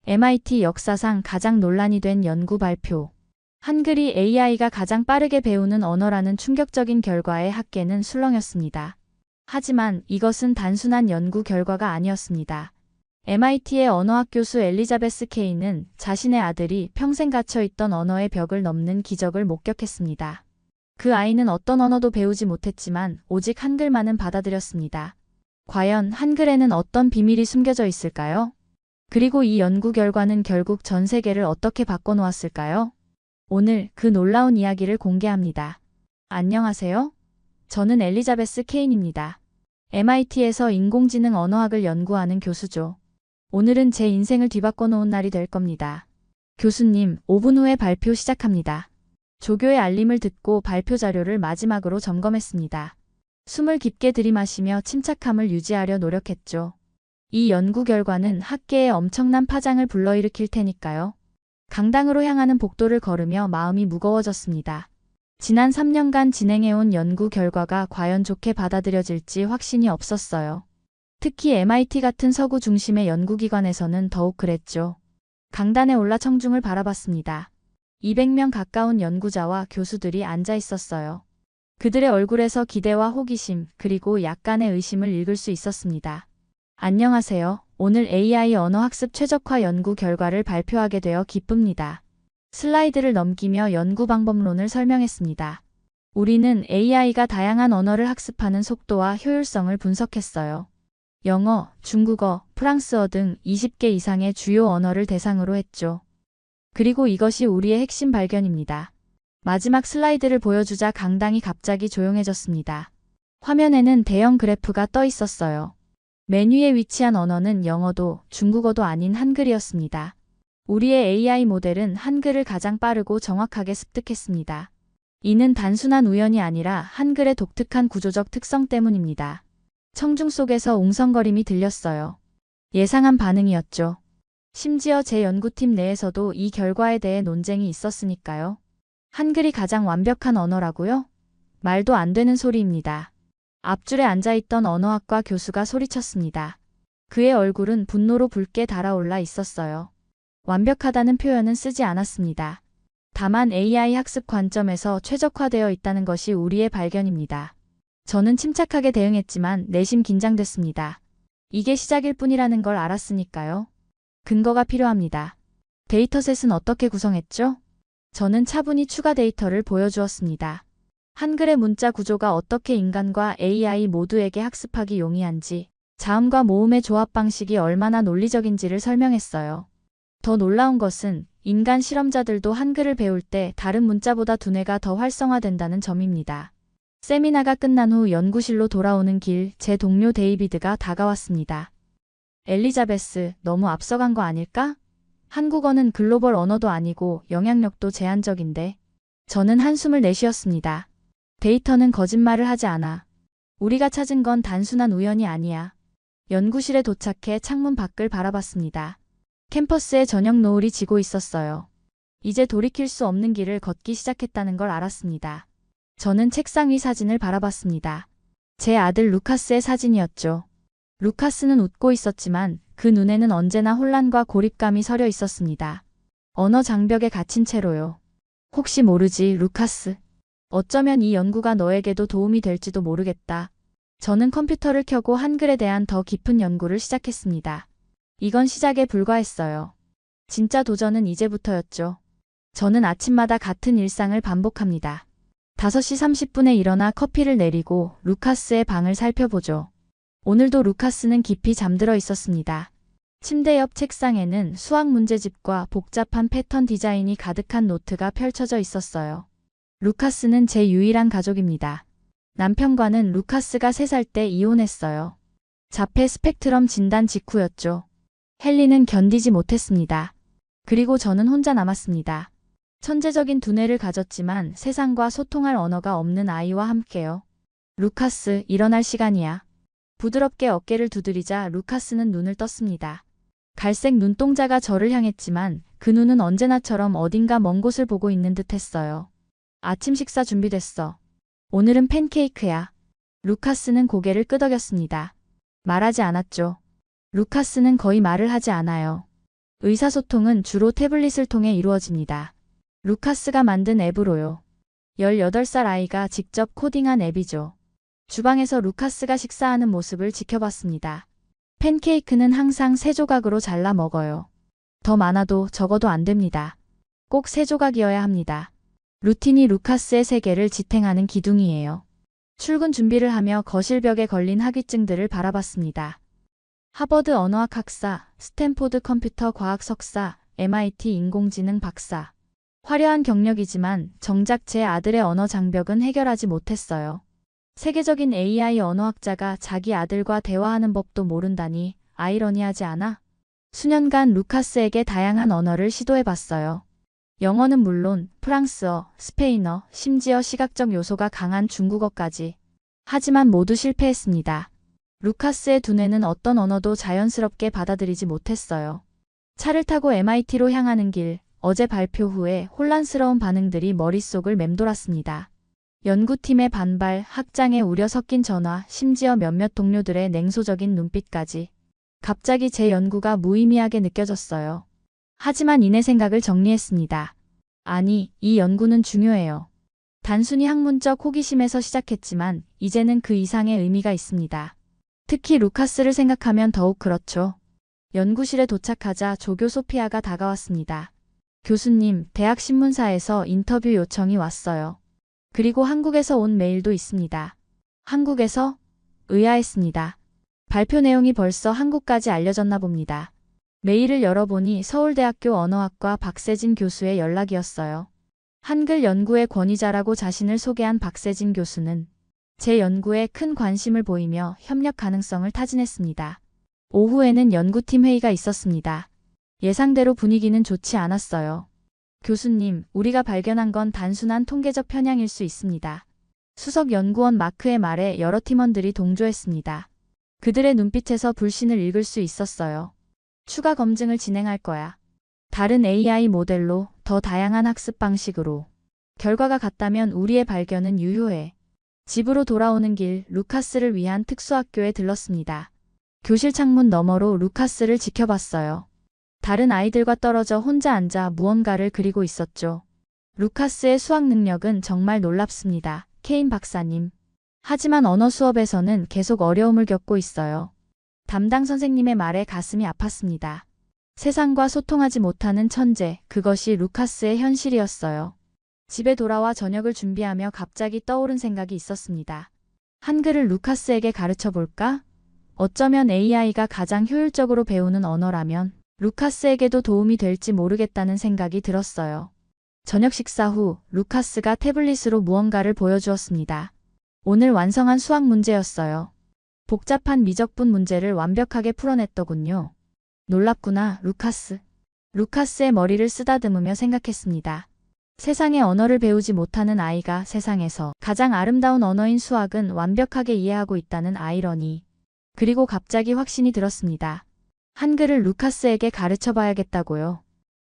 MIT 역사상 가장 논란이 된 연구 발표. 한글이 AI가 가장 빠르게 배우는 언어라는 충격적인 결과에 학계는 술렁였습니다. 하지만 이것은 단순한 연구 결과가 아니었습니다. MIT의 언어학 교수 엘리자베스 케이는 자신의 아들이 평생 갇혀있던 언어의 벽을 넘는 기적을 목격했습니다. 그 아이는 어떤 언어도 배우지 못했지만 오직 한글만은 받아들였습니다. 과연 한글에는 어떤 비밀이 숨겨져 있을까요? 그리고 이 연구 결과는 결국 전 세계를 어떻게 바꿔놓았을까요? 오늘 그 놀라운 이야기를 공개합니다. 안녕하세요. 저는 엘리자베스 케인입니다. MIT에서 인공지능 언어학을 연구하는 교수죠. 오늘은 제 인생을 뒤바꿔 놓은 날이 될 겁니다. 교수님, 5분 후에 발표 시작합니다. 조교의 알림을 듣고 발표 자료를 마지막으로 점검했습니다. 숨을 깊게 들이마시며 침착함을 유지하려 노력했죠. 이 연구 결과는 학계에 엄청난 파장을 불러일으킬 테니까요. 강당으로 향하는 복도를 걸으며 마음이 무거워졌습니다. 지난 3년간 진행해온 연구 결과가 과연 좋게 받아들여질지 확신이 없었어요. 특히 MIT 같은 서구 중심의 연구기관에서는 더욱 그랬죠. 강단에 올라 청중을 바라봤습니다. 200명 가까운 연구자와 교수들이 앉아 있었어요. 그들의 얼굴에서 기대와 호기심, 그리고 약간의 의심을 읽을 수 있었습니다. 안녕하세요. 오늘 AI 언어학습 최적화 연구 결과를 발표하게 되어 기쁩니다. 슬라이드를 넘기며 연구 방법론을 설명했습니다. 우리는 AI가 다양한 언어를 학습하는 속도와 효율성을 분석했어요. 영어, 중국어, 프랑스어 등 20개 이상의 주요 언어를 대상으로 했죠. 그리고 이것이 우리의 핵심 발견입니다. 마지막 슬라이드를 보여주자 강당이 갑자기 조용해졌습니다. 화면에는 대형 그래프가 떠 있었어요. 메뉴에 위치한 언어는 영어도 중국어도 아닌 한글이었습니다. 우리의 AI 모델은 한글을 가장 빠르고 정확하게 습득했습니다. 이는 단순한 우연이 아니라 한글의 독특한 구조적 특성 때문입니다. 청중 속에서 웅성거림이 들렸어요. 예상한 반응이었죠. 심지어 제 연구팀 내에서도 이 결과에 대해 논쟁이 있었으니까요. 한글이 가장 완벽한 언어라고요? 말도 안 되는 소리입니다. 앞줄에 앉아있던 언어학과 교수가 소리쳤습니다. 그의 얼굴은 분노로 붉게 달아올라 있었어요. 완벽하다는 표현은 쓰지 않았습니다. 다만 AI 학습 관점에서 최적화되어 있다는 것이 우리의 발견입니다. 저는 침착하게 대응했지만 내심 긴장됐습니다. 이게 시작일 뿐이라는 걸 알았으니까요. 근거가 필요합니다. 데이터셋은 어떻게 구성했죠? 저는 차분히 추가 데이터를 보여주었습니다. 한글의 문자 구조가 어떻게 인간과 AI 모두에게 학습하기 용이한지, 자음과 모음의 조합 방식이 얼마나 논리적인지를 설명했어요. 더 놀라운 것은 인간 실험자들도 한글을 배울 때 다른 문자보다 두뇌가 더 활성화된다는 점입니다. 세미나가 끝난 후 연구실로 돌아오는 길, 제 동료 데이비드가 다가왔습니다. 엘리자베스, 너무 앞서간 거 아닐까? 한국어는 글로벌 언어도 아니고 영향력도 제한적인데. 저는 한숨을 내쉬었습니다. 데이터는 거짓말을 하지 않아. 우리가 찾은 건 단순한 우연이 아니야. 연구실에 도착해 창문 밖을 바라봤습니다. 캠퍼스에 저녁 노을이 지고 있었어요. 이제 돌이킬 수 없는 길을 걷기 시작했다는 걸 알았습니다. 저는 책상 위 사진을 바라봤습니다. 제 아들 루카스의 사진이었죠. 루카스는 웃고 있었지만 그 눈에는 언제나 혼란과 고립감이 서려 있었습니다. 언어 장벽에 갇힌 채로요. 혹시 모르지, 루카스. 어쩌면 이 연구가 너에게도 도움이 될지도 모르겠다. 저는 컴퓨터를 켜고 한글에 대한 더 깊은 연구를 시작했습니다. 이건 시작에 불과했어요. 진짜 도전은 이제부터였죠. 저는 아침마다 같은 일상을 반복합니다. 5시 30분에 일어나 커피를 내리고 루카스의 방을 살펴보죠. 오늘도 루카스는 깊이 잠들어 있었습니다. 침대 옆 책상에는 수학 문제집과 복잡한 패턴 디자인이 가득한 노트가 펼쳐져 있었어요. 루카스는 제 유일한 가족입니다. 남편과는 루카스가 3살 때 이혼했어요. 자폐 스펙트럼 진단 직후였죠. 헨리는 견디지 못했습니다. 그리고 저는 혼자 남았습니다. 천재적인 두뇌를 가졌지만 세상과 소통할 언어가 없는 아이와 함께요. 루카스, 일어날 시간이야. 부드럽게 어깨를 두드리자 루카스는 눈을 떴습니다. 갈색 눈동자가 저를 향했지만 그 눈은 언제나처럼 어딘가 먼 곳을 보고 있는 듯 했어요. 아침 식사 준비됐어. 오늘은 팬케이크야. 루카스는 고개를 끄덕였습니다. 말하지 않았죠. 루카스는 거의 말을 하지 않아요. 의사소통은 주로 태블릿을 통해 이루어집니다. 루카스가 만든 앱으로요. 18살 아이가 직접 코딩한 앱이죠. 주방에서 루카스가 식사하는 모습을 지켜봤습니다. 팬케이크는 항상 3조각으로 잘라 먹어요. 더 많아도 적어도 안 됩니다. 꼭 3조각이어야 합니다. 루틴이 루카스의 세계를 지탱하는 기둥이에요. 출근 준비를 하며 거실 벽에 걸린 학위증들을 바라봤습니다. 하버드 언어학 학사, 스탠포드 컴퓨터 과학 석사, MIT 인공지능 박사. 화려한 경력이지만 정작 제 아들의 언어 장벽은 해결하지 못했어요. 세계적인 AI 언어학자가 자기 아들과 대화하는 법도 모른다니 아이러니하지 않아? 수년간 루카스에게 다양한 언어를 시도해봤어요. 영어는 물론 프랑스어, 스페인어, 심지어 시각적 요소가 강한 중국어까지. 하지만 모두 실패했습니다. 루카스의 두뇌는 어떤 언어도 자연스럽게 받아들이지 못했어요. 차를 타고 MIT로 향하는 길, 어제 발표 후에 혼란스러운 반응들이 머릿속을 맴돌았습니다. 연구팀의 반발, 학장의 우려 섞인 전화, 심지어 몇몇 동료들의 냉소적인 눈빛까지. 갑자기 제 연구가 무의미하게 느껴졌어요. 하지만 이내 생각을 정리했습니다. 아니, 이 연구는 중요해요. 단순히 학문적 호기심에서 시작했지만 이제는 그 이상의 의미가 있습니다. 특히 루카스를 생각하면 더욱 그렇죠. 연구실에 도착하자 조교 소피아가 다가왔습니다. 교수님, 대학 신문사에서 인터뷰 요청이 왔어요. 그리고 한국에서 온 메일도 있습니다. 한국에서? 의아했습니다. 발표 내용이 벌써 한국까지 알려졌나 봅니다. 메일을 열어보니 서울대학교 언어학과 박세진 교수의 연락이었어요. 한글 연구의 권위자라고 자신을 소개한 박세진 교수는 제 연구에 큰 관심을 보이며 협력 가능성을 타진했습니다. 오후에는 연구팀 회의가 있었습니다. 예상대로 분위기는 좋지 않았어요. 교수님, 우리가 발견한 건 단순한 통계적 편향일 수 있습니다. 수석 연구원 마크의 말에 여러 팀원들이 동조했습니다. 그들의 눈빛에서 불신을 읽을 수 있었어요. 추가 검증을 진행할 거야. 다른 AI 모델로, 더 다양한 학습 방식으로. 결과가 같다면 우리의 발견은 유효해. 집으로 돌아오는 길, 루카스를 위한 특수학교에 들렀습니다. 교실 창문 너머로 루카스를 지켜봤어요. 다른 아이들과 떨어져 혼자 앉아 무언가를 그리고 있었죠. 루카스의 수학 능력은 정말 놀랍습니다. 케인 박사님. 하지만 언어 수업에서는 계속 어려움을 겪고 있어요. 담당 선생님의 말에 가슴이 아팠습니다. 세상과 소통하지 못하는 천재, 그것이 루카스의 현실이었어요. 집에 돌아와 저녁을 준비하며 갑자기 떠오른 생각이 있었습니다. 한글을 루카스에게 가르쳐 볼까? 어쩌면 AI가 가장 효율적으로 배우는 언어라면 루카스에게도 도움이 될지 모르겠다는 생각이 들었어요. 저녁 식사 후 루카스가 태블릿으로 무언가를 보여주었습니다. 오늘 완성한 수학 문제였어요. 복잡한 미적분 문제를 완벽하게 풀어냈더군요. 놀랍구나, 루카스. 루카스의 머리를 쓰다듬으며 생각했습니다. 세상의 언어를 배우지 못하는 아이가 세상에서 가장 아름다운 언어인 수학은 완벽하게 이해하고 있다는 아이러니. 그리고 갑자기 확신이 들었습니다. 한글을 루카스에게 가르쳐 봐야겠다고요.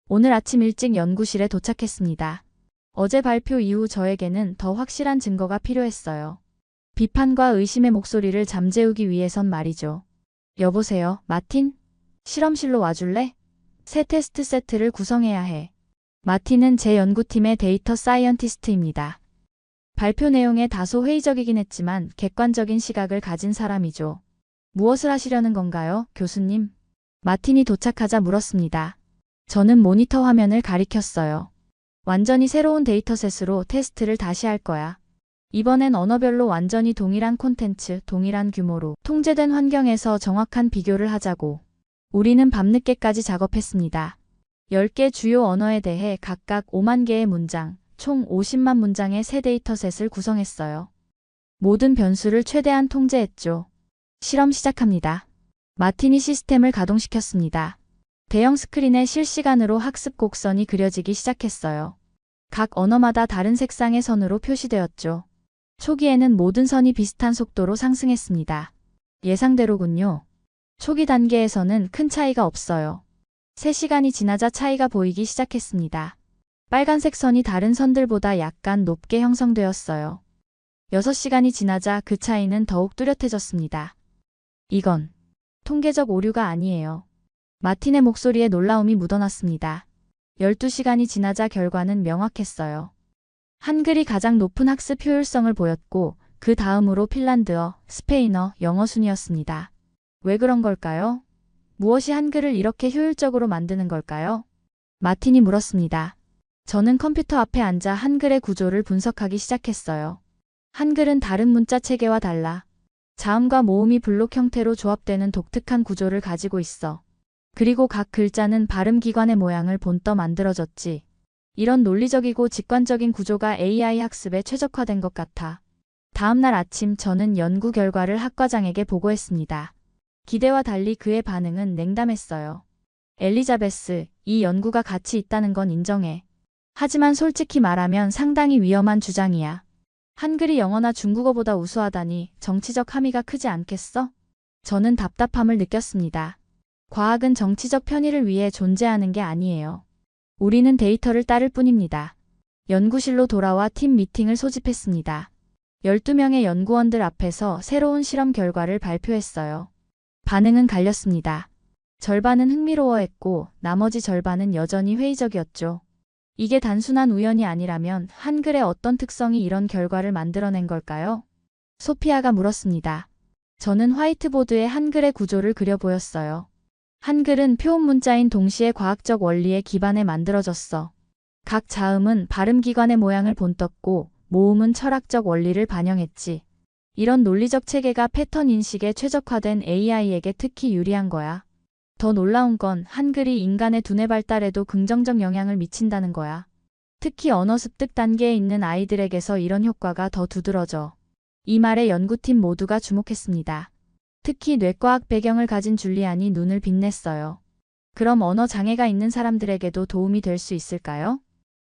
오늘 아침 일찍 연구실에 도착했습니다. 어제 발표 이후 저에게는 더 확실한 증거가 필요했어요. 비판과 의심의 목소리를 잠재우기 위해선 말이죠. 여보세요, 마틴? 실험실로 와줄래? 새 테스트 세트를 구성해야 해. 마틴은 제 연구팀의 데이터 사이언티스트입니다. 발표 내용에 다소 회의적이긴 했지만 객관적인 시각을 가진 사람이죠. 무엇을 하시려는 건가요, 교수님? 마틴이 도착하자 물었습니다. 저는 모니터 화면을 가리켰어요. 완전히 새로운 데이터셋으로 테스트를 다시 할 거야. 이번엔 언어별로 완전히 동일한 콘텐츠, 동일한 규모로 통제된 환경에서 정확한 비교를 하자고. 우리는 밤늦게까지 작업했습니다. 10개 주요 언어에 대해 각각 5만 개의 문장, 총 50만 문장의 새 데이터셋을 구성했어요. 모든 변수를 최대한 통제했죠. 실험 시작합니다. 마틴이 시스템을 가동시켰습니다. 대형 스크린에 실시간으로 학습 곡선이 그려지기 시작했어요. 각 언어마다 다른 색상의 선으로 표시되었죠. 초기에는 모든 선이 비슷한 속도로 상승했습니다. 예상대로군요. 초기 단계에서는 큰 차이가 없어요. 3시간이 지나자 차이가 보이기 시작했습니다. 빨간색 선이 다른 선들보다 약간 높게 형성되었어요. 6시간이 지나자 그 차이는 더욱 뚜렷해졌습니다. 이건 통계적 오류가 아니에요. 마틴의 목소리에 놀라움이 묻어났습니다. 12시간이 지나자 결과는 명확했어요. 한글이 가장 높은 학습 효율성을 보였고 그 다음으로 핀란드어, 스페인어, 영어 순이었습니다. 왜 그런 걸까요? 무엇이 한글을 이렇게 효율적으로 만드는 걸까요? 마틴이 물었습니다. 저는 컴퓨터 앞에 앉아 한글의 구조를 분석하기 시작했어요. 한글은 다른 문자 체계와 달라 자음과 모음이 블록 형태로 조합되는 독특한 구조를 가지고 있어. 그리고 각 글자는 발음 기관의 모양을 본떠 만들어졌지. 이런 논리적이고 직관적인 구조가 AI 학습에 최적화된 것 같아. 다음 날 아침 저는 연구 결과를 학과장에게 보고했습니다. 기대와 달리 그의 반응은 냉담했어요. 엘리자베스, 이 연구가 가치 있다는 건 인정해. 하지만 솔직히 말하면 상당히 위험한 주장이야. 한글이 영어나 중국어보다 우수하다니 정치적 함의가 크지 않겠어? 저는 답답함을 느꼈습니다. 과학은 정치적 편의를 위해 존재하는 게 아니에요. 우리는 데이터를 따를 뿐입니다. 연구실로 돌아와 팀 미팅을 소집했습니다. 12명의 연구원들 앞에서 새로운 실험 결과를 발표했어요. 반응은 갈렸습니다. 절반은 흥미로워했고 나머지 절반은 여전히 회의적이었죠. 이게 단순한 우연이 아니라면 한글의 어떤 특성이 이런 결과를 만들어낸 걸까요? 소피아가 물었습니다. 저는 화이트보드에 한글의 구조를 그려 보였어요. 한글은 표음 문자인 동시에 과학적 원리에 기반해 만들어졌어. 각 자음은 발음 기관의 모양을 본떴고 모음은 철학적 원리를 반영했지. 이런 논리적 체계가 패턴 인식에 최적화된 AI에게 특히 유리한 거야. 더 놀라운 건 한글이 인간의 두뇌 발달에도 긍정적 영향을 미친다는 거야. 특히 언어 습득 단계에 있는 아이들에게서 이런 효과가 더 두드러져. 이 말에 연구팀 모두가 주목했습니다. 특히 뇌과학 배경을 가진 줄리안이 눈을 빛냈어요. 그럼 언어 장애가 있는 사람들에게도 도움이 될 수 있을까요?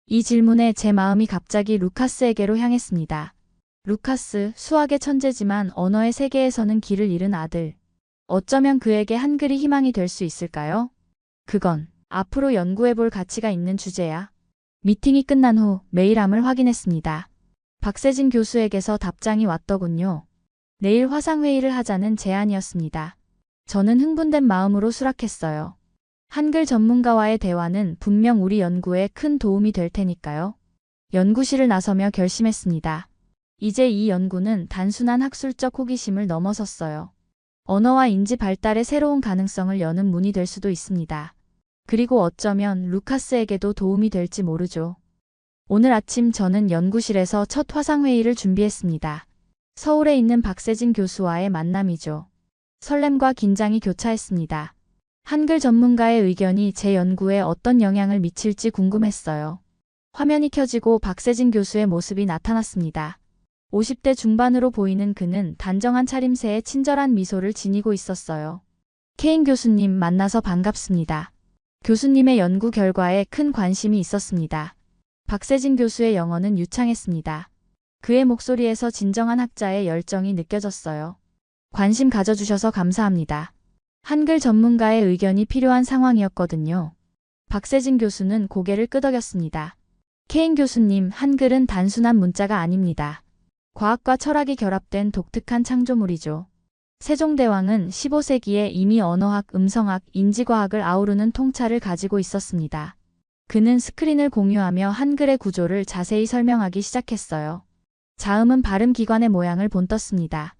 이 질문에 제 마음이 갑자기 루카스에게로 향했습니다. 루카스, 수학의 천재지만 언어의 세계에서는 길을 잃은 아들. 어쩌면 그에게 한글이 희망이 될 수 있을까요? 그건 앞으로 연구해볼 가치가 있는 주제야. 미팅이 끝난 후 메일함을 확인했습니다. 박세진 교수에게서 답장이 왔더군요. 내일 화상회의를 하자는 제안이었습니다. 저는 흥분된 마음으로 수락했어요. 한글 전문가와의 대화는 분명 우리 연구에 큰 도움이 될 테니까요. 연구실을 나서며 결심했습니다. 이제 이 연구는 단순한 학술적 호기심을 넘어섰어요. 언어와 인지 발달의 새로운 가능성을 여는 문이 될 수도 있습니다. 그리고 어쩌면 루카스에게도 도움이 될지 모르죠. 오늘 아침 저는 연구실에서 첫 화상회의를 준비했습니다. 서울에 있는 박세진 교수와의 만남이죠. 설렘과 긴장이 교차했습니다. 한글 전문가의 의견이 제 연구에 어떤 영향을 미칠지 궁금했어요. 화면이 켜지고 박세진 교수의 모습이 나타났습니다. 50대 중반으로 보이는 그는 단정한 차림새에 친절한 미소를 지니고 있었어요. 케인 교수님 만나서 반갑습니다. 교수님의 연구 결과에 큰 관심이 있었습니다. 박세진 교수의 영어는 유창했습니다. 그의 목소리에서 진정한 학자의 열정이 느껴졌어요. 관심 가져주셔서 감사합니다. 한글 전문가의 의견이 필요한 상황이었거든요. 박세진 교수는 고개를 끄덕였습니다. 케인 교수님, 한글은 단순한 문자가 아닙니다. 과학과 철학이 결합된 독특한 창조물이죠. 세종대왕은 15세기에 이미 언어학, 음성학, 인지과학을 아우르는 통찰을 가지고 있었습니다. 그는 스크린을 공유하며 한글의 구조를 자세히 설명하기 시작했어요. 자음은 발음 기관의 모양을 본떴습니다.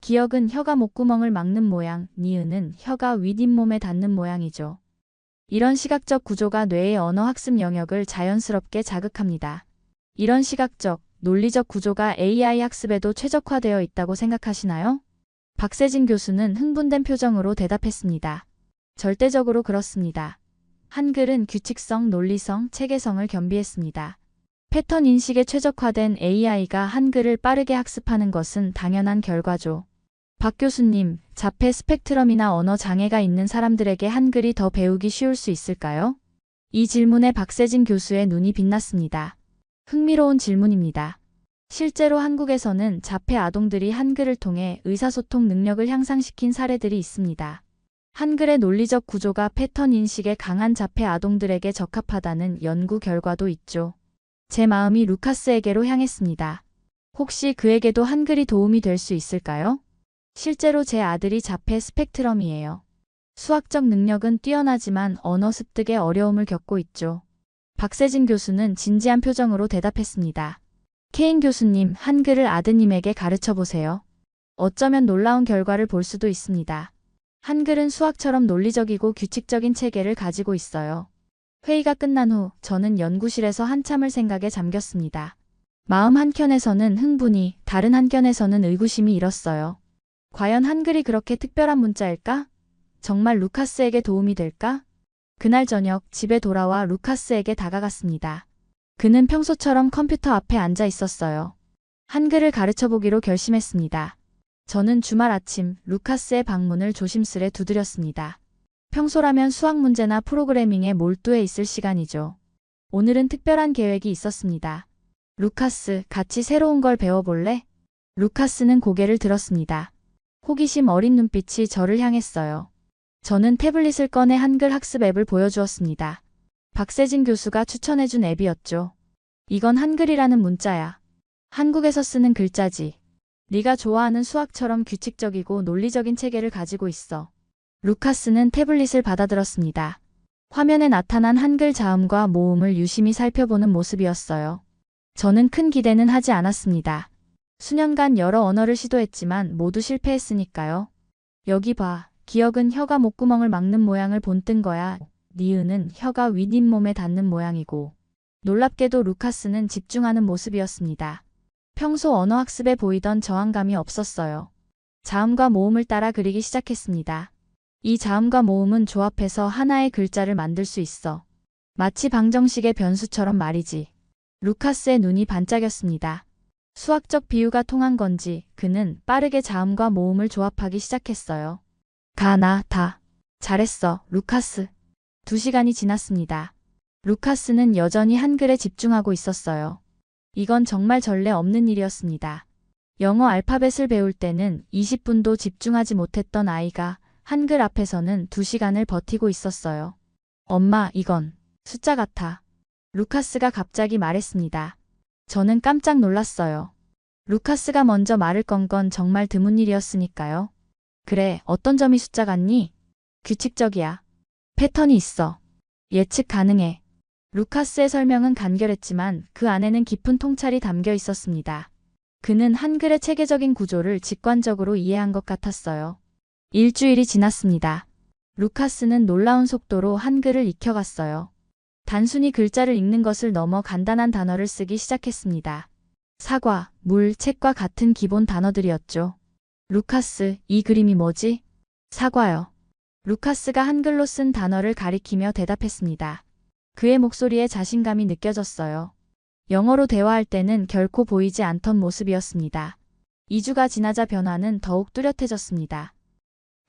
기역은 혀가 목구멍을 막는 모양, 니은은 혀가 윗잇몸에 닿는 모양이죠. 이런 시각적 구조가 뇌의 언어 학습 영역을 자연스럽게 자극합니다. 이런 시각적, 논리적 구조가 AI 학습에도 최적화되어 있다고 생각하시나요? 박세진 교수는 흥분된 표정으로 대답했습니다. 절대적으로 그렇습니다. 한글은 규칙성, 논리성, 체계성을 겸비했습니다. 패턴 인식에 최적화된 AI가 한글을 빠르게 학습하는 것은 당연한 결과죠. 박 교수님, 자폐 스펙트럼이나 언어 장애가 있는 사람들에게 한글이 더 배우기 쉬울 수 있을까요? 이 질문에 박세진 교수의 눈이 빛났습니다. 흥미로운 질문입니다. 실제로 한국에서는 자폐 아동들이 한글을 통해 의사소통 능력을 향상시킨 사례들이 있습니다. 한글의 논리적 구조가 패턴 인식에 강한 자폐 아동들에게 적합하다는 연구 결과도 있죠. 제 마음이 루카스에게로 향했습니다. 혹시 그에게도 한글이 도움이 될 수 있을까요? 실제로 제 아들이 자폐 스펙트럼이에요. 수학적 능력은 뛰어나지만 언어 습득에 어려움을 겪고 있죠. 박세진 교수는 진지한 표정으로 대답했습니다. 케인 교수님, 한글을 아드님에게 가르쳐 보세요. 어쩌면 놀라운 결과를 볼 수도 있습니다. 한글은 수학처럼 논리적이고 규칙적인 체계를 가지고 있어요. 회의가 끝난 후 저는 연구실에서 한참을 생각에 잠겼습니다. 마음 한켠에서는 흥분이, 다른 한켠에서는 의구심이 일었어요. 과연 한글이 그렇게 특별한 문자일까? 정말 루카스에게 도움이 될까? 그날 저녁 집에 돌아와 루카스에게 다가갔습니다. 그는 평소처럼 컴퓨터 앞에 앉아 있었어요. 한글을 가르쳐 보기로 결심했습니다. 저는 주말 아침 루카스의 방문을 조심스레 두드렸습니다. 평소라면 수학 문제나 프로그래밍에 몰두해 있을 시간이죠. 오늘은 특별한 계획이 있었습니다. 루카스, 같이 새로운 걸 배워볼래? 루카스는 고개를 들었습니다. 호기심 어린 눈빛이 저를 향했어요. 저는 태블릿을 꺼내 한글 학습 앱을 보여주었습니다. 박세진 교수가 추천해준 앱이었죠. 이건 한글이라는 문자야. 한국에서 쓰는 글자지. 네가 좋아하는 수학처럼 규칙적이고 논리적인 체계를 가지고 있어. 루카스는 태블릿을 받아들었습니다. 화면에 나타난 한글 자음과 모음을 유심히 살펴보는 모습이었어요. 저는 큰 기대는 하지 않았습니다. 수년간 여러 언어를 시도했지만 모두 실패했으니까요. 여기 봐. 기억은 혀가 목구멍을 막는 모양을 본뜬 거야. 니은은 혀가 윗잇몸에 닿는 모양이고. 놀랍게도 루카스는 집중하는 모습이었습니다. 평소 언어 학습에 보이던 저항감이 없었어요. 자음과 모음을 따라 그리기 시작했습니다. 이 자음과 모음은 조합해서 하나의 글자를 만들 수 있어. 마치 방정식의 변수처럼 말이지. 루카스의 눈이 반짝였습니다. 수학적 비유가 통한 건지 그는 빠르게 자음과 모음을 조합하기 시작했어요. 가, 나, 다. 잘했어, 루카스. 2시간이 지났습니다. 루카스는 여전히 한글에 집중하고 있었어요. 이건 정말 전례 없는 일이었습니다. 영어 알파벳을 배울 때는 20분도 집중하지 못했던 아이가 한글 앞에서는 2시간을 버티고 있었어요. 엄마, 이건 숫자 같아. 루카스가 갑자기 말했습니다. 저는 깜짝 놀랐어요. 루카스가 먼저 말을 건 건 정말 드문 일이었으니까요. 그래, 어떤 점이 숫자 같니? 규칙적이야. 패턴이 있어. 예측 가능해. 루카스의 설명은 간결했지만 그 안에는 깊은 통찰이 담겨 있었습니다. 그는 한글의 체계적인 구조를 직관적으로 이해한 것 같았어요. 일주일이 지났습니다. 루카스는 놀라운 속도로 한글을 익혀갔어요. 단순히 글자를 읽는 것을 넘어 간단한 단어를 쓰기 시작했습니다. 사과, 물, 책과 같은 기본 단어들이었죠. 루카스, 이 그림이 뭐지? 사과요. 루카스가 한글로 쓴 단어를 가리키며 대답했습니다. 그의 목소리에 자신감이 느껴졌어요. 영어로 대화할 때는 결코 보이지 않던 모습이었습니다. 2주가 지나자 변화는 더욱 뚜렷해졌습니다.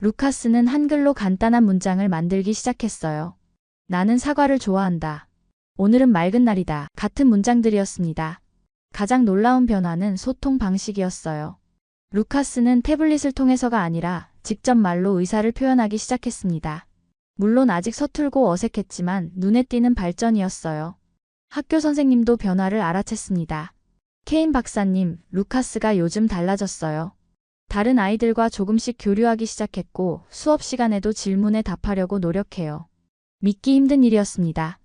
루카스는 한글로 간단한 문장을 만들기 시작했어요. 나는 사과를 좋아한다. 오늘은 맑은 날이다. 같은 문장들이었습니다. 가장 놀라운 변화는 소통 방식이었어요. 루카스는 태블릿을 통해서가 아니라 직접 말로 의사를 표현하기 시작했습니다. 물론 아직 서툴고 어색했지만 눈에 띄는 발전이었어요. 학교 선생님도 변화를 알아챘습니다. 케인 박사님, 루카스가 요즘 달라졌어요. 다른 아이들과 조금씩 교류하기 시작했고 수업 시간에도 질문에 답하려고 노력해요. 믿기 힘든 일이었습니다.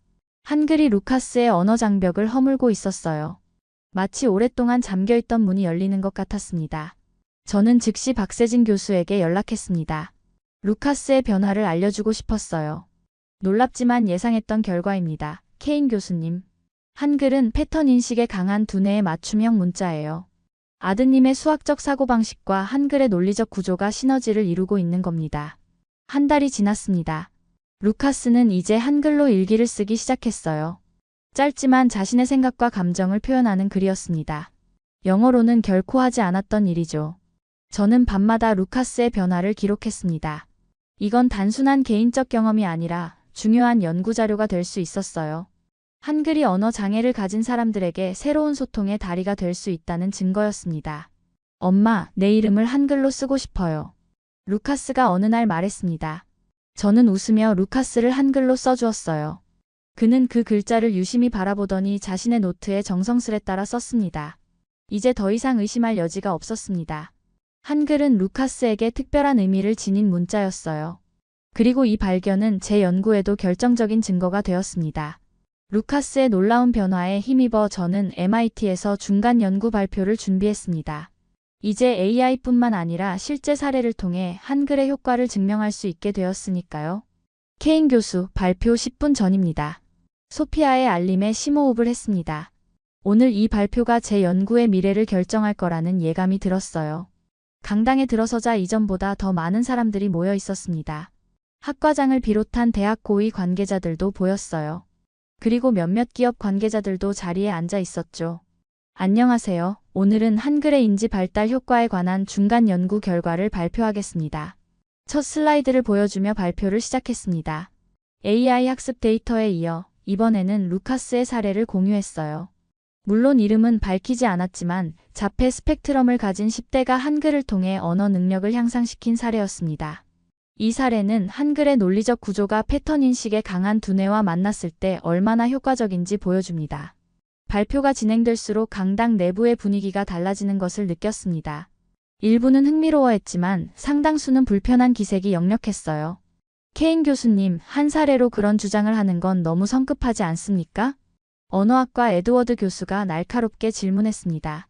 한글이 루카스의 언어 장벽을 허물고 있었어요. 마치 오랫동안 잠겨있던 문이 열리는 것 같았습니다. 저는 즉시 박세진 교수에게 연락했습니다. 루카스의 변화를 알려주고 싶었어요. 놀랍지만 예상했던 결과입니다. 케인 교수님. 한글은 패턴 인식에 강한 두뇌의 맞춤형 문자예요. 아드님의 수학적 사고방식과 한글의 논리적 구조가 시너지를 이루고 있는 겁니다. 한 달이 지났습니다. 루카스는 이제 한글로 일기를 쓰기 시작했어요. 짧지만 자신의 생각과 감정을 표현하는 글이었습니다. 영어로는 결코 하지 않았던 일이죠. 저는 밤마다 루카스의 변화를 기록했습니다. 이건 단순한 개인적 경험이 아니라 중요한 연구 자료가 될 수 있었어요. 한글이 언어 장애를 가진 사람들에게 새로운 소통의 다리가 될 수 있다는 증거였습니다. 엄마, 내 이름을 한글로 쓰고 싶어요. 루카스가 어느 날 말했습니다. 저는 웃으며 루카스를 한글로 써주었어요. 그는 그 글자를 유심히 바라보더니 자신의 노트에 정성스레 따라 썼습니다. 이제 더 이상 의심할 여지가 없었습니다. 한글은 루카스에게 특별한 의미를 지닌 문자였어요. 그리고 이 발견은 제 연구에도 결정적인 증거가 되었습니다. 루카스의 놀라운 변화에 힘입어 저는 MIT에서 중간 연구 발표를 준비했습니다. 이제 AI뿐만 아니라 실제 사례를 통해 한글의 효과를 증명할 수 있게 되었으니까요. 케인 교수 발표 10분 전입니다. 소피아의 알림에 심호흡을 했습니다. 오늘 이 발표가 제 연구의 미래를 결정할 거라는 예감이 들었어요. 강당에 들어서자 이전보다 더 많은 사람들이 모여 있었습니다. 학과장을 비롯한 대학 고위 관계자들도 보였어요. 그리고 몇몇 기업 관계자들도 자리에 앉아 있었죠. 안녕하세요. 오늘은 한글의 인지 발달 효과에 관한 중간 연구 결과를 발표하겠습니다. 첫 슬라이드를 보여주며 발표를 시작했습니다. AI 학습 데이터에 이어 이번에는 루카스의 사례를 공유했어요. 물론 이름은 밝히지 않았지만 자폐 스펙트럼을 가진 10대가 한글을 통해 언어 능력을 향상시킨 사례였습니다. 이 사례는 한글의 논리적 구조가 패턴 인식의 강한 두뇌와 만났을 때 얼마나 효과적인지 보여줍니다. 발표가 진행될수록 강당 내부의 분위기가 달라지는 것을 느꼈습니다. 일부는 흥미로워했지만 상당수는 불편한 기색이 역력했어요. 케인 교수님, 한 사례로 그런 주장을 하는 건 너무 성급하지 않습니까? 언어학과 에드워드 교수가 날카롭게 질문했습니다.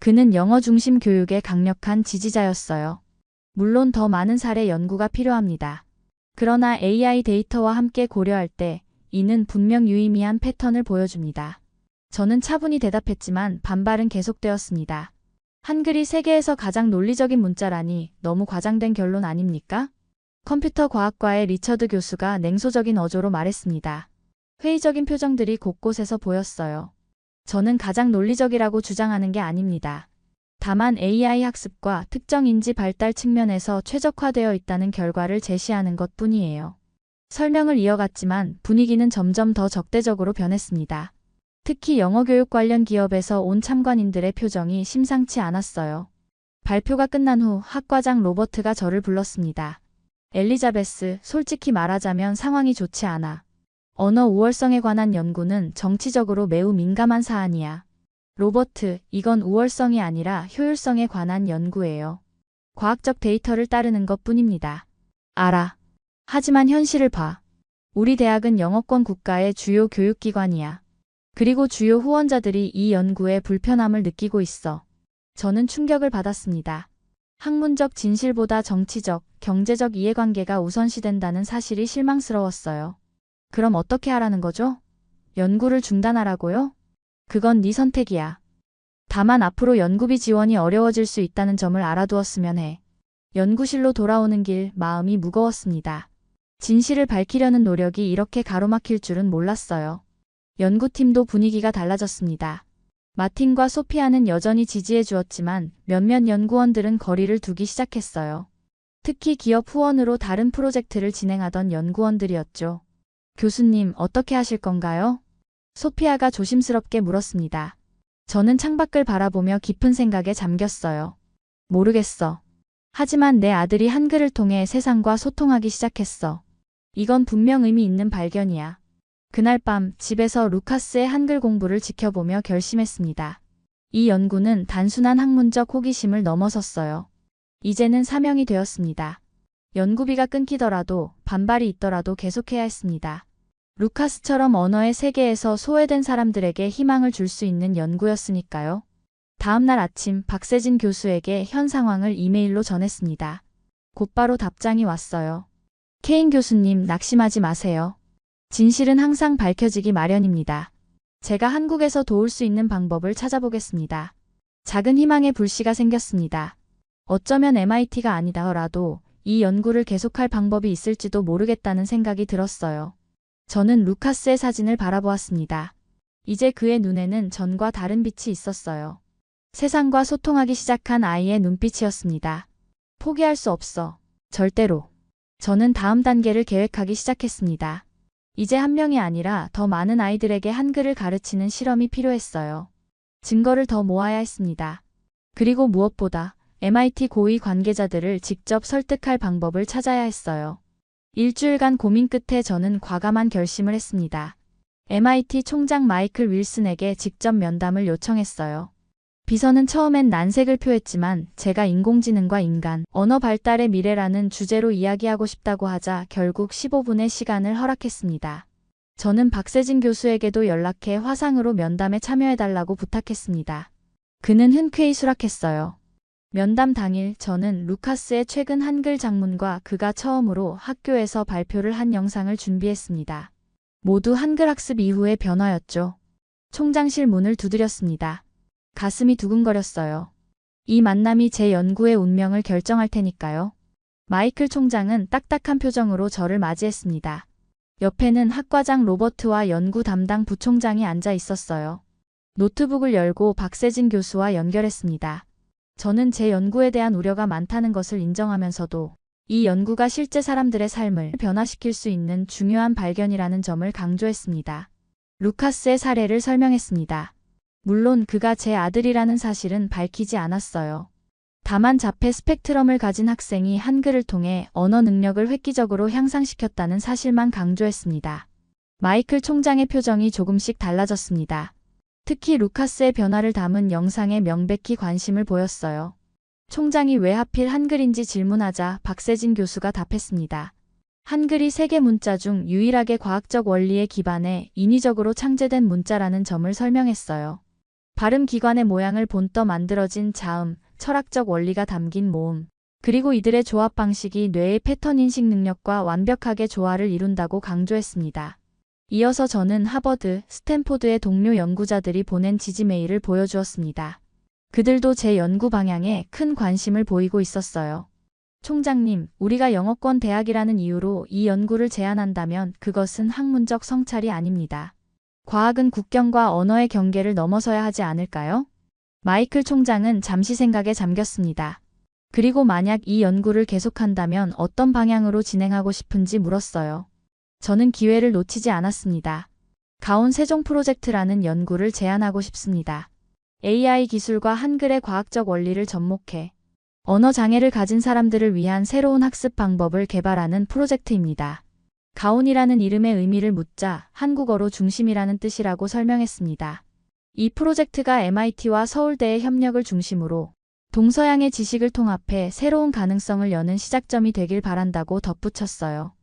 그는 영어 중심 교육의 강력한 지지자였어요. 물론 더 많은 사례 연구가 필요합니다. 그러나 AI 데이터와 함께 고려할 때 이는 분명 유의미한 패턴을 보여줍니다. 저는 차분히 대답했지만 반발은 계속되었습니다. 한글이 세계에서 가장 논리적인 문자라니 너무 과장된 결론 아닙니까? 컴퓨터 과학과의 리처드 교수가 냉소적인 어조로 말했습니다. 회의적인 표정들이 곳곳에서 보였어요. 저는 가장 논리적이라고 주장하는 게 아닙니다. 다만 AI 학습과 특정 인지 발달 측면에서 최적화되어 있다는 결과를 제시하는 것 뿐이에요. 설명을 이어갔지만 분위기는 점점 더 적대적으로 변했습니다. 특히 영어 교육 관련 기업에서 온 참관인들의 표정이 심상치 않았어요. 발표가 끝난 후 학과장 로버트가 저를 불렀습니다. 엘리자베스, 솔직히 말하자면 상황이 좋지 않아. 언어 우월성에 관한 연구는 정치적으로 매우 민감한 사안이야. 로버트, 이건 우월성이 아니라 효율성에 관한 연구예요. 과학적 데이터를 따르는 것 뿐입니다. 알아. 하지만 현실을 봐. 우리 대학은 영어권 국가의 주요 교육기관이야. 그리고 주요 후원자들이 이 연구에 불편함을 느끼고 있어. 저는 충격을 받았습니다. 학문적 진실보다 정치적, 경제적 이해관계가 우선시된다는 사실이 실망스러웠어요. 그럼 어떻게 하라는 거죠? 연구를 중단하라고요? 그건 네 선택이야. 다만 앞으로 연구비 지원이 어려워질 수 있다는 점을 알아두었으면 해. 연구실로 돌아오는 길 마음이 무거웠습니다. 진실을 밝히려는 노력이 이렇게 가로막힐 줄은 몰랐어요. 연구팀도 분위기가 달라졌습니다. 마틴과 소피아는 여전히 지지해 주었지만 몇몇 연구원들은 거리를 두기 시작했어요. 특히 기업 후원으로 다른 프로젝트를 진행하던 연구원들이었죠. 교수님, 어떻게 하실 건가요? 소피아가 조심스럽게 물었습니다. 저는 창밖을 바라보며 깊은 생각에 잠겼어요. 모르겠어. 하지만 내 아들이 한글을 통해 세상과 소통하기 시작했어. 이건 분명 의미 있는 발견이야. 그날 밤 집에서 루카스의 한글 공부를 지켜보며 결심했습니다. 이 연구는 단순한 학문적 호기심을 넘어섰어요. 이제는 사명이 되었습니다. 연구비가 끊기더라도 반발이 있더라도 계속해야 했습니다. 루카스처럼 언어의 세계에서 소외된 사람들에게 희망을 줄 수 있는 연구였으니까요. 다음 날 아침 박세진 교수에게 현 상황을 이메일로 전했습니다. 곧바로 답장이 왔어요. 케인 교수님, 낙심하지 마세요. 진실은 항상 밝혀지기 마련입니다. 제가 한국에서 도울 수 있는 방법을 찾아보겠습니다. 작은 희망의 불씨가 생겼습니다. 어쩌면 MIT가 아니더라도 이 연구를 계속할 방법이 있을지도 모르겠다는 생각이 들었어요. 저는 루카스의 사진을 바라보았습니다. 이제 그의 눈에는 전과 다른 빛이 있었어요. 세상과 소통하기 시작한 아이의 눈빛이었습니다. 포기할 수 없어. 절대로. 저는 다음 단계를 계획하기 시작했습니다. 이제 한 명이 아니라 더 많은 아이들에게 한글을 가르치는 실험이 필요했어요. 증거를 더 모아야 했습니다. 그리고 무엇보다 MIT 고위 관계자들을 직접 설득할 방법을 찾아야 했어요. 일주일간 고민 끝에 저는 과감한 결심을 했습니다. MIT 총장 마이클 윌슨에게 직접 면담을 요청했어요. 비서는 처음엔 난색을 표했지만 제가 인공지능과 인간, 언어 발달의 미래라는 주제로 이야기하고 싶다고 하자 결국 15분의 시간을 허락했습니다. 저는 박세진 교수에게도 연락해 화상으로 면담에 참여해달라고 부탁했습니다. 그는 흔쾌히 수락했어요. 면담 당일 저는 루카스의 최근 한글 작문과 그가 처음으로 학교에서 발표를 한 영상을 준비했습니다. 모두 한글 학습 이후의 변화였죠. 총장실 문을 두드렸습니다. 가슴이 두근거렸어요. 이 만남이 제 연구의 운명을 결정할 테니까요. 마이클 총장은 딱딱한 표정으로 저를 맞이했습니다. 옆에는 학과장 로버트와 연구 담당 부총장이 앉아 있었어요. 노트북을 열고 박세진 교수와 연결했습니다. 저는 제 연구에 대한 우려가 많다는 것을 인정하면서도 이 연구가 실제 사람들의 삶을 변화시킬 수 있는 중요한 발견이라는 점을 강조했습니다. 루카스의 사례를 설명했습니다. 물론 그가 제 아들이라는 사실은 밝히지 않았어요. 다만 자폐 스펙트럼을 가진 학생이 한글을 통해 언어 능력을 획기적으로 향상시켰다는 사실만 강조했습니다. 마이클 총장의 표정이 조금씩 달라졌습니다. 특히 루카스의 변화를 담은 영상에 명백히 관심을 보였어요. 총장이 왜 하필 한글인지 질문하자 박세진 교수가 답했습니다. 한글이 세계 문자 중 유일하게 과학적 원리에 기반해 인위적으로 창제된 문자라는 점을 설명했어요. 발음 기관의 모양을 본떠 만들어진 자음, 철학적 원리가 담긴 모음, 그리고 이들의 조합 방식이 뇌의 패턴 인식 능력과 완벽하게 조화를 이룬다고 강조했습니다. 이어서 저는 하버드, 스탠포드의 동료 연구자들이 보낸 지지 메일을 보여주었습니다. 그들도 제 연구 방향에 큰 관심을 보이고 있었어요. 총장님, 우리가 영어권 대학이라는 이유로 이 연구를 제안한다면 그것은 학문적 성찰이 아닙니다. 과학은 국경과 언어의 경계를 넘어서야 하지 않을까요? 마이클 총장은 잠시 생각에 잠겼습니다. 그리고 만약 이 연구를 계속한다면 어떤 방향으로 진행하고 싶은지 물었어요. 저는 기회를 놓치지 않았습니다. 가온 세종 프로젝트라는 연구를 제안하고 싶습니다. AI 기술과 한글의 과학적 원리를 접목해 언어 장애를 가진 사람들을 위한 새로운 학습 방법을 개발하는 프로젝트입니다. 가온이라는 이름의 의미를 묻자 한국어로 중심이라는 뜻이라고 설명했습니다. 이 프로젝트가 MIT와 서울대의 협력을 중심으로 동서양의 지식을 통합해 새로운 가능성을 여는 시작점이 되길 바란다고 덧붙였어요.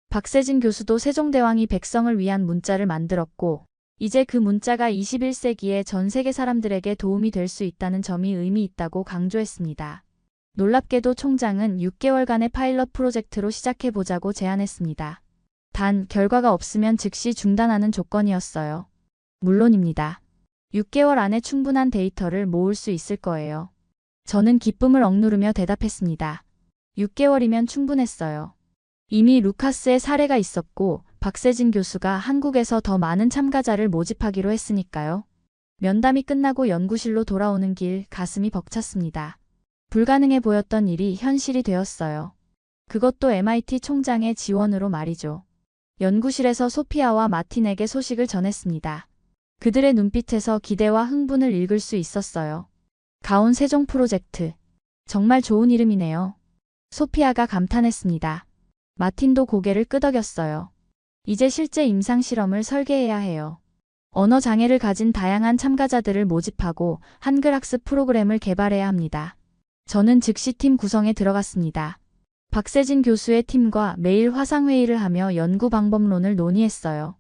박세진 교수도 세종대왕이 백성을 위한 문자를 만들었고 이제 그 문자가 21세기에 전 세계 사람들에게 도움이 될 수 있다는 점이 의미 있다고 강조했습니다. 놀랍게도 총장은 6개월간의 파일럿 프로젝트로 시작해보자고 제안했습니다. 단 결과가 없으면 즉시 중단하는 조건이었어요. 물론입니다. 6개월 안에 충분한 데이터를 모을 수 있을 거예요. 저는 기쁨을 억누르며 대답했습니다. 6개월이면 충분했어요. 이미 루카스의 사례가 있었고 박세진 교수가 한국에서 더 많은 참가자를 모집하기로 했으니까요. 면담이 끝나고 연구실로 돌아오는 길 가슴이 벅찼습니다. 불가능해 보였던 일이 현실이 되었어요. 그것도 MIT 총장의 지원으로 말이죠. 연구실에서 소피아와 마틴에게 소식을 전했습니다. 그들의 눈빛에서 기대와 흥분을 읽을 수 있었어요. 가온 세종 프로젝트. 정말 좋은 이름이네요. 소피아가 감탄했습니다. 마틴도 고개를 끄덕였어요. 이제 실제 임상 실험을 설계해야 해요. 언어 장애를 가진 다양한 참가자들을 모집하고 한글 학습 프로그램을 개발해야 합니다. 저는 즉시 팀 구성에 들어갔습니다. 박세진 교수의 팀과 매일 화상회의를 하며 연구 방법론을 논의했어요.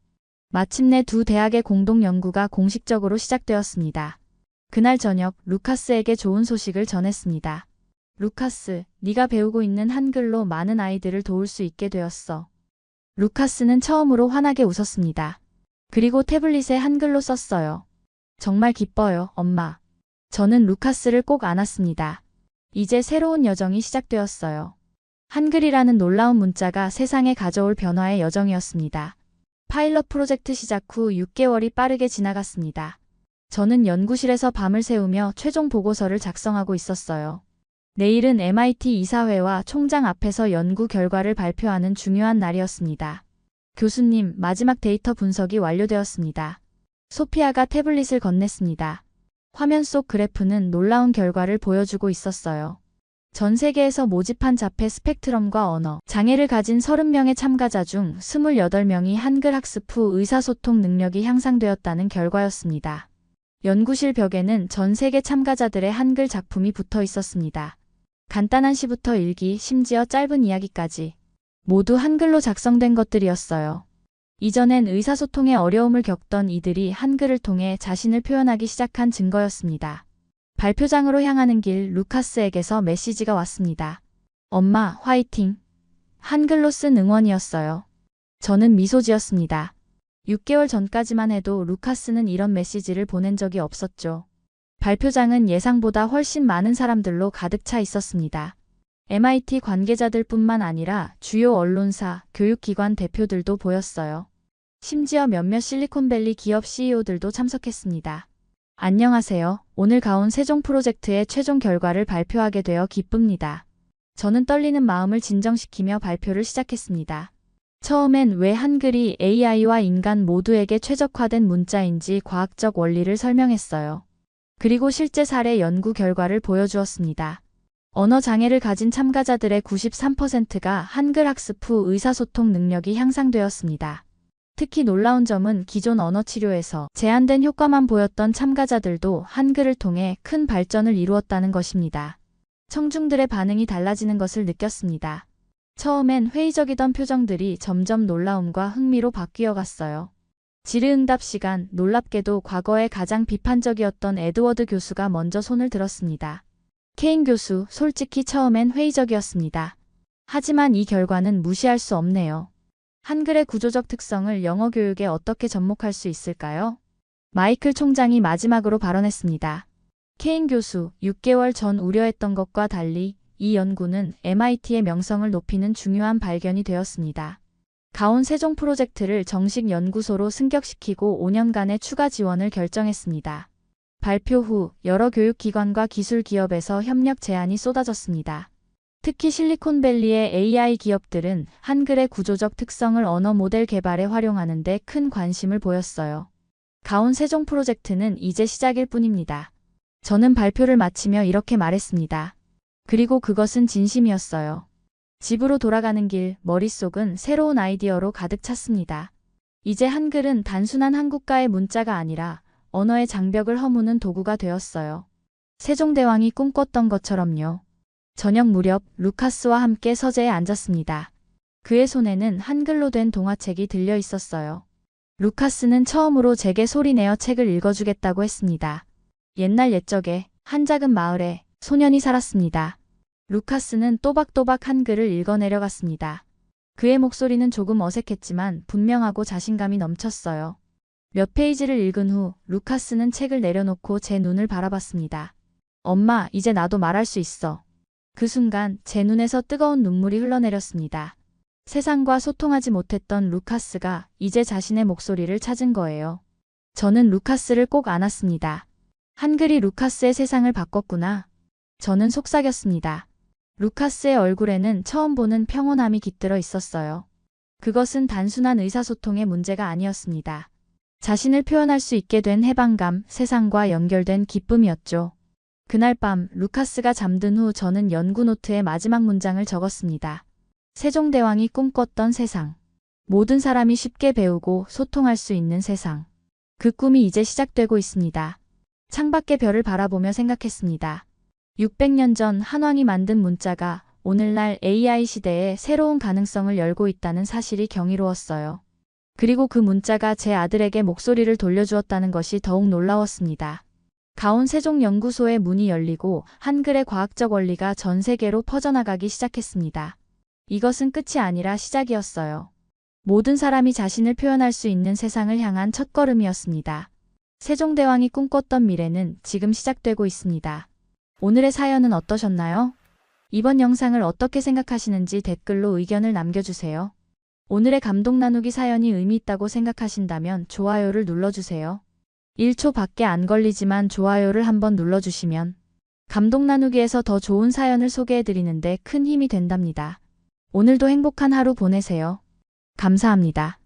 마침내 두 대학의 공동 연구가 공식적으로 시작되었습니다. 그날 저녁 루카스에게 좋은 소식을 전했습니다. 루카스, 네가 배우고 있는 한글로 많은 아이들을 도울 수 있게 되었어. 루카스는 처음으로 환하게 웃었습니다. 그리고 태블릿에 한글로 썼어요. 정말 기뻐요, 엄마. 저는 루카스를 꼭 안았습니다. 이제 새로운 여정이 시작되었어요. 한글이라는 놀라운 문자가 세상에 가져올 변화의 여정이었습니다. 파일럿 프로젝트 시작 후 6개월이 빠르게 지나갔습니다. 저는 연구실에서 밤을 새우며 최종 보고서를 작성하고 있었어요. 내일은 MIT 이사회와 총장 앞에서 연구 결과를 발표하는 중요한 날이었습니다. 교수님, 마지막 데이터 분석이 완료되었습니다. 소피아가 태블릿을 건넸습니다. 화면 속 그래프는 놀라운 결과를 보여주고 있었어요. 전 세계에서 모집한 자폐 스펙트럼과 언어 장애를 가진 30명의 참가자 중 28명이 한글 학습 후 의사소통 능력이 향상되었다는 결과였습니다. 연구실 벽에는 전 세계 참가자들의 한글 작품이 붙어 있었습니다. 간단한 시부터 일기, 심지어 짧은 이야기까지 모두 한글로 작성된 것들이었어요. 이전엔 의사소통에 어려움을 겪던 이들이 한글을 통해 자신을 표현하기 시작한 증거였습니다. 발표장으로 향하는 길, 루카스에게서 메시지가 왔습니다. 엄마, 화이팅! 한글로 쓴 응원이었어요. 저는 미소 지었습니다. 6개월 전까지만 해도 루카스는 이런 메시지를 보낸 적이 없었죠. 발표장은 예상보다 훨씬 많은 사람들로 가득 차 있었습니다. MIT 관계자들뿐만 아니라 주요 언론사, 교육기관 대표들도 보였어요. 심지어 몇몇 실리콘밸리 기업 CEO들도 참석했습니다. 안녕하세요. 오늘 가온 세종 프로젝트의 최종 결과를 발표하게 되어 기쁩니다. 저는 떨리는 마음을 진정시키며 발표를 시작했습니다. 처음엔 왜 한글이 AI와 인간 모두에게 최적화된 문자인지 과학적 원리를 설명했어요. 그리고 실제 사례 연구 결과를 보여주었습니다. 언어 장애를 가진 참가자들의 93%가 한글 학습 후 의사소통 능력이 향상되었습니다. 특히 놀라운 점은 기존 언어 치료에서 제한된 효과만 보였던 참가자들도 한글을 통해 큰 발전을 이루었다는 것입니다. 청중들의 반응이 달라지는 것을 느꼈습니다. 처음엔 회의적이던 표정들이 점점 놀라움과 흥미로 바뀌어 갔어요. 질의응답 시간, 놀랍게도 과거에 가장 비판적이었던 에드워드 교수가 먼저 손을 들었습니다. 케인 교수, 솔직히 처음엔 회의적이었습니다. 하지만 이 결과는 무시할 수 없네요. 한글의 구조적 특성을 영어 교육에 어떻게 접목할 수 있을까요? 마이클 총장이 마지막으로 발언했습니다. 케인 교수, 6개월 전 우려했던 것과 달리 이 연구는 MIT의 명성을 높이는 중요한 발견이 되었습니다. 가온 세종 프로젝트를 정식 연구소로 승격시키고 5년간의 추가 지원을 결정했습니다. 발표 후 여러 교육기관과 기술 기업에서 협력 제안이 쏟아졌습니다. 특히 실리콘밸리의 AI 기업들은 한글의 구조적 특성을 언어 모델 개발에 활용하는 데 큰 관심을 보였어요. 가온 세종 프로젝트는 이제 시작일 뿐입니다. 저는 발표를 마치며 이렇게 말했습니다. 그리고 그것은 진심이었어요. 집으로 돌아가는 길, 머릿속은 새로운 아이디어로 가득 찼습니다. 이제 한글은 단순한 한국가의 문자가 아니라 언어의 장벽을 허무는 도구가 되었어요. 세종대왕이 꿈꿨던 것처럼요. 저녁 무렵 루카스와 함께 서재에 앉았습니다. 그의 손에는 한글로 된 동화책이 들려 있었어요. 루카스는 처음으로 제게 소리내어 책을 읽어주겠다고 했습니다. 옛날 옛적에 한 작은 마을에 소년이 살았습니다. 루카스는 또박또박 한글을 읽어내려갔습니다. 그의 목소리는 조금 어색했지만 분명하고 자신감이 넘쳤어요. 몇 페이지를 읽은 후 루카스는 책을 내려놓고 제 눈을 바라봤습니다. 엄마, 이제 나도 말할 수 있어. 그 순간 제 눈에서 뜨거운 눈물이 흘러내렸습니다. 세상과 소통하지 못했던 루카스가 이제 자신의 목소리를 찾은 거예요. 저는 루카스를 꼭 안았습니다. 한글이 루카스의 세상을 바꿨구나. 저는 속삭였습니다. 루카스의 얼굴에는 처음 보는 평온함이 깃들어 있었어요. 그것은 단순한 의사소통의 문제가 아니었습니다. 자신을 표현할 수 있게 된 해방감, 세상과 연결된 기쁨이었죠. 그날 밤 루카스가 잠든 후 저는 연구 노트에 마지막 문장을 적었습니다. 세종대왕이 꿈꿨던 세상. 모든 사람이 쉽게 배우고 소통할 수 있는 세상. 그 꿈이 이제 시작되고 있습니다. 창밖의 별을 바라보며 생각했습니다. 600년 전 한왕이 만든 문자가 오늘날 AI 시대에 새로운 가능성을 열고 있다는 사실이 경이로웠어요. 그리고 그 문자가 제 아들에게 목소리를 돌려주었다는 것이 더욱 놀라웠습니다. 가온 세종연구소의 문이 열리고 한글의 과학적 원리가 전 세계로 퍼져나가기 시작했습니다. 이것은 끝이 아니라 시작이었어요. 모든 사람이 자신을 표현할 수 있는 세상을 향한 첫걸음이었습니다. 세종대왕이 꿈꿨던 미래는 지금 시작되고 있습니다. 오늘의 사연은 어떠셨나요? 이번 영상을 어떻게 생각하시는지 댓글로 의견을 남겨주세요. 오늘의 감동 나누기 사연이 의미 있다고 생각하신다면 좋아요를 눌러주세요. 1초밖에 안 걸리지만 좋아요를 한번 눌러주시면 감동 나누기에서 더 좋은 사연을 소개해드리는데 큰 힘이 된답니다. 오늘도 행복한 하루 보내세요. 감사합니다.